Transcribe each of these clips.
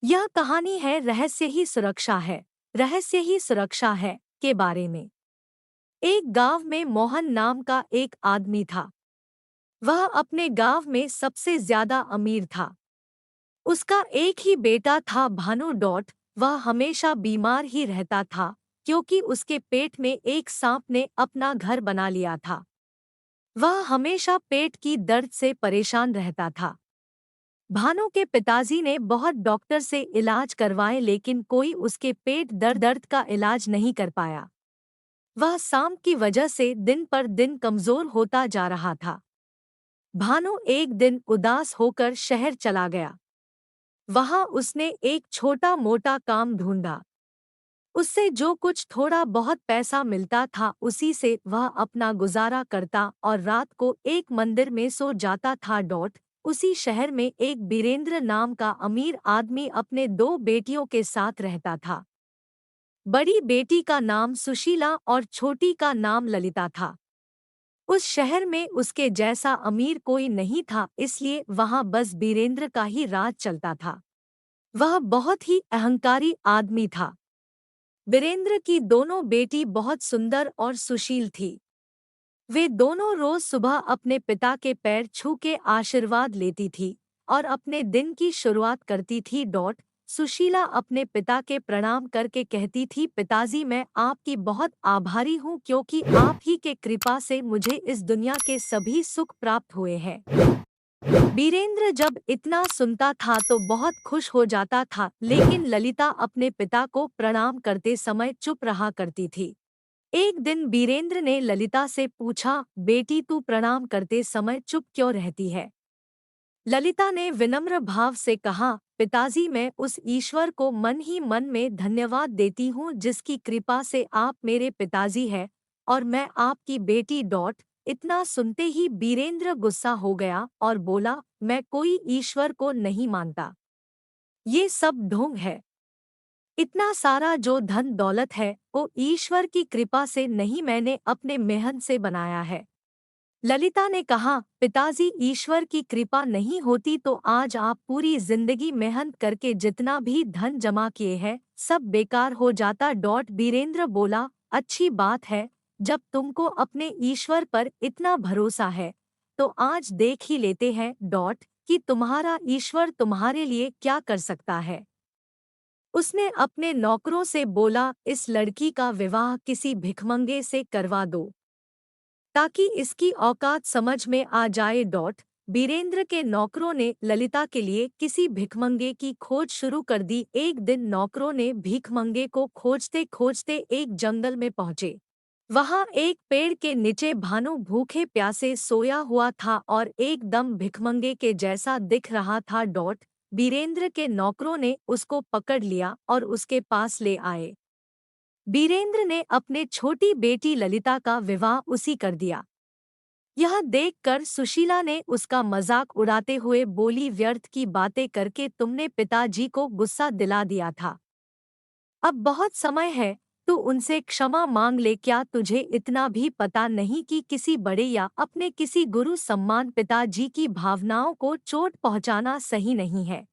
यह कहानी है रहस्य ही सुरक्षा है के बारे में। एक गांव में मोहन नाम का एक आदमी था। वह अपने गांव में सबसे ज्यादा अमीर था। उसका एक ही बेटा था भानु डॉट। वह हमेशा बीमार ही रहता था क्योंकि उसके पेट में एक सांप ने अपना घर बना लिया था। वह हमेशा पेट की दर्द से परेशान रहता था। भानु के पिताजी ने बहुत डॉक्टर से इलाज करवाए लेकिन कोई उसके पेट दर्द का इलाज नहीं कर पाया। वह सांप की वजह से दिन पर दिन कमजोर होता जा रहा था। भानु एक दिन उदास होकर शहर चला गया। वहां उसने एक छोटा मोटा काम ढूंढा। उससे जो कुछ थोड़ा बहुत पैसा मिलता था उसी से वह अपना गुजारा करता और रात को एक मंदिर में सो जाता था। उसी शहर में एक बीरेंद्र नाम का अमीर आदमी अपने दो बेटियों के साथ रहता था। बड़ी बेटी का नाम सुशीला और छोटी का नाम ललिता था। उस शहर में उसके जैसा अमीर कोई नहीं था, इसलिए वहां बस बीरेंद्र का ही राज चलता था। वह बहुत ही अहंकारी आदमी था। बीरेंद्र की दोनों बेटी बहुत सुंदर और सुशील थी। वे दोनों रोज सुबह अपने पिता के पैर छू के आशीर्वाद लेती थी और अपने दिन की शुरुआत करती थी। सुशीला अपने पिता के प्रणाम करके कहती थी, पिताजी मैं आपकी बहुत आभारी हूँ क्योंकि आप ही के कृपा से मुझे इस दुनिया के सभी सुख प्राप्त हुए हैं। बीरेंद्र जब इतना सुनता था तो बहुत खुश हो जाता था, लेकिन ललिता अपने पिता को प्रणाम करते समय चुप रहा करती थी। एक दिन बीरेंद्र ने ललिता से पूछा, बेटी तू प्रणाम करते समय चुप क्यों रहती है? ललिता ने विनम्र भाव से कहा, पिताजी मैं उस ईश्वर को मन ही मन में धन्यवाद देती हूँ जिसकी कृपा से आप मेरे पिताजी हैं और मैं आपकी बेटी। इतना सुनते ही बीरेंद्र गुस्सा हो गया और बोला, मैं कोई ईश्वर को नहीं मानता। ये सब ढोंग है। इतना सारा जो धन दौलत है वो ईश्वर की कृपा से नहीं, मैंने अपने मेहनत से बनाया है। ललिता ने कहा, पिताजी ईश्वर की कृपा नहीं होती तो आज आप पूरी जिंदगी मेहनत करके जितना भी धन जमा किए हैं सब बेकार हो जाता। बीरेंद्र बोला, अच्छी बात है, जब तुमको अपने ईश्वर पर इतना भरोसा है तो आज देख ही लेते हैं कि तुम्हारा ईश्वर तुम्हारे लिए क्या कर सकता है। उसने अपने नौकरों से बोला, इस लड़की का विवाह किसी भिखमंगे से करवा दो ताकि इसकी औकात समझ में आ जाए। बीरेंद्र के नौकरों ने ललिता के लिए किसी भिखमंगे की खोज शुरू कर दी। एक दिन नौकरों ने भिखमंगे को खोजते खोजते एक जंगल में पहुंचे। वहां एक पेड़ के नीचे भानु भूखे प्यासे सोया हुआ था और एकदम भिखमंगे के जैसा दिख रहा था। बीरेंद्र के नौकरों ने उसको पकड़ लिया और उसके पास ले आए। बीरेंद्र ने अपने छोटी बेटी ललिता का विवाह उसी कर दिया। यह देखकर सुशीला ने उसका मजाक उड़ाते हुए बोली, व्यर्थ की बातें करके तुमने पिताजी को गुस्सा दिला दिया था। अब बहुत समय है, तू उनसे क्षमा मांग ले। क्या तुझे इतना भी पता नहीं कि किसी बड़े या अपने किसी गुरु सम्मान पिताजी की भावनाओं को चोट पहुंचाना सही नहीं है?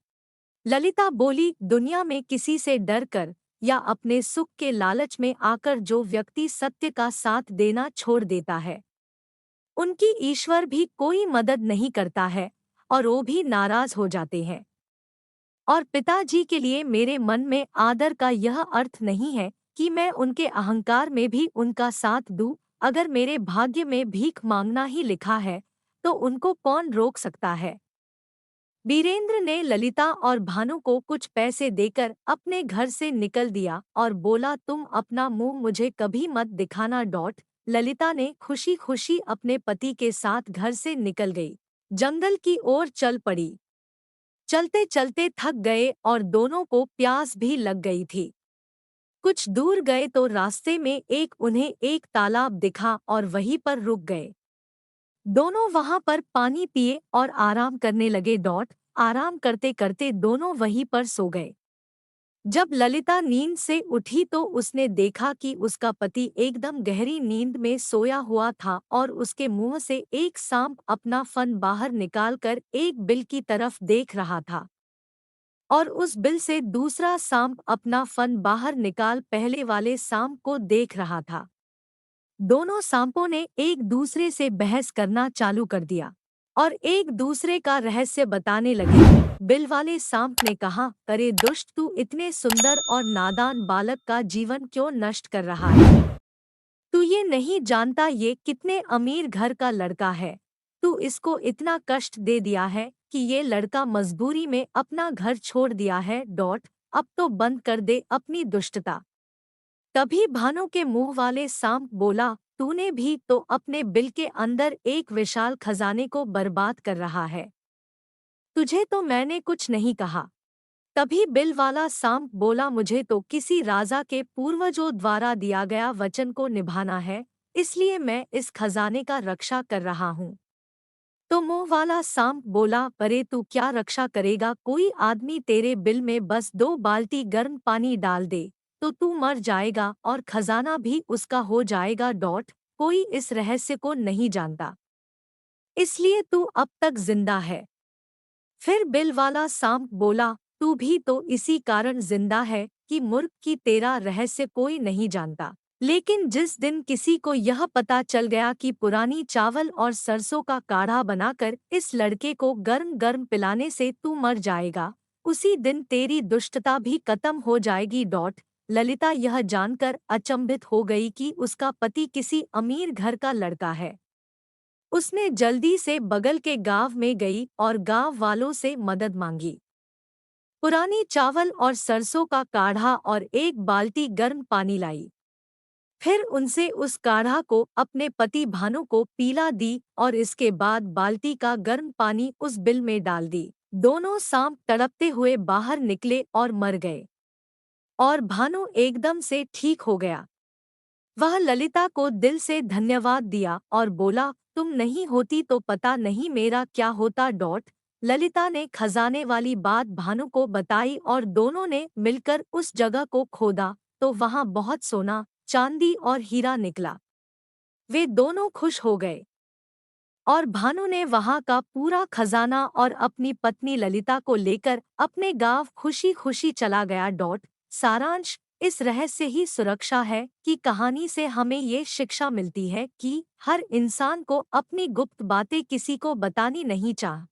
ललिता बोली, दुनिया में किसी से डर कर या अपने सुख के लालच में आकर जो व्यक्ति सत्य का साथ देना छोड़ देता है उनकी ईश्वर भी कोई मदद नहीं करता है और वो भी नाराज हो जाते हैं। और पिताजी के लिए मेरे मन में आदर का यह अर्थ नहीं है कि मैं उनके अहंकार में भी उनका साथ दूं। अगर मेरे भाग्य में भीख मांगना ही लिखा है तो उनको कौन रोक सकता है? बीरेंद्र ने ललिता और भानु को कुछ पैसे देकर अपने घर से निकल दिया और बोला, तुम अपना मुंह मुझे कभी मत दिखाना। ललिता ने खुशी खुशी अपने पति के साथ घर से निकल गई। जंगल की ओर चल पड़ी। चलते चलते थक गए और दोनों को प्यास भी लग गई थी। कुछ दूर गए तो रास्ते में उन्हें एक तालाब दिखा और वहीं पर रुक गए। दोनों वहां पर पानी पिए और आराम करने लगे। आराम करते करते दोनों वहीं पर सो गए। जब ललिता नींद से उठी तो उसने देखा कि उसका पति एकदम गहरी नींद में सोया हुआ था और उसके मुंह से एक सांप अपना फन बाहर निकालकर एक बिल की तरफ देख रहा था। और उस बिल से दूसरा सांप अपना फन बाहर निकाल पहले वाले सांप को देख रहा था। दोनों सांपों ने एक दूसरे से बहस करना चालू कर दिया और एक दूसरे का रहस्य बताने लगे। बिल वाले सांप ने कहा, अरे दुष्ट, तू इतने सुंदर और नादान बालक का जीवन क्यों नष्ट कर रहा है? तू ये नहीं जानता ये कितने अमीर घर का लड़का है। तू इसको इतना कष्ट दे दिया है कि ये लड़का मजबूरी में अपना घर छोड़ दिया है। अब तो बंद कर दे अपनी दुष्टता। तभी भानु के मुंह वाले सांप बोला, तूने भी तो अपने बिल के अंदर एक विशाल खजाने को बर्बाद कर रहा है। तुझे तो मैंने कुछ नहीं कहा। तभी बिल वाला सांप बोला, मुझे तो किसी राजा के पूर्वजों द्वारा दिया गया वचन को निभाना है, इसलिए मैं इस खजाने का रक्षा कर रहा हूँ। तो मुंह वाला सांप बोला, अरे तू क्या रक्षा करेगा? कोई आदमी तेरे बिल में बस 2 बाल्टी गर्म पानी डाल दे तो तू मर जाएगा और खजाना भी उसका हो जाएगा। कोई इस रहस्य को नहीं जानता, इसलिए तू अब तक जिंदा है। फिर बिल वाला सांप बोला, तू भी तो इसी कारण जिंदा है कि मूर्ख की तेरा रहस्य कोई नहीं जानता। लेकिन जिस दिन किसी को यह पता चल गया कि पुरानी चावल और सरसों का काढ़ा बनाकर इस लड़के को गर्म गर्म पिलाने से तू मर जाएगा, उसी दिन तेरी दुष्टता भी खत्म हो जाएगी। ललिता यह जानकर अचंभित हो गई कि उसका पति किसी अमीर घर का लड़का है। उसने जल्दी से बगल के गांव में गई और गांव वालों से मदद मांगी। पुरानी चावल और सरसों का काढ़ा और 1 बाल्टी गर्म पानी लाई। फिर उनसे उस काढ़ा को अपने पति भानु को पीला दी और इसके बाद बाल्टी का गर्म पानी उस बिल में डाल दी। दोनों सांप तड़पते हुए बाहर निकले और मर गए और भानु एकदम से ठीक हो गया। वह ललिता को दिल से धन्यवाद दिया और बोला, तुम नहीं होती तो पता नहीं मेरा क्या होता। ललिता ने खजाने वाली बात भानु को बताई और दोनों ने मिलकर उस जगह को खोदा तो वहां बहुत सोना, चांदी और हीरा निकला। वे दोनों खुश हो गए और भानु ने वहां का पूरा खजाना और अपनी पत्नी ललिता को लेकर अपने गांव खुशी खुशी चला गया। सारांश, इस रहस्य ही सुरक्षा है कि कहानी से हमें ये शिक्षा मिलती है कि हर इंसान को अपनी गुप्त बातें किसी को बतानी नहीं चाहिए।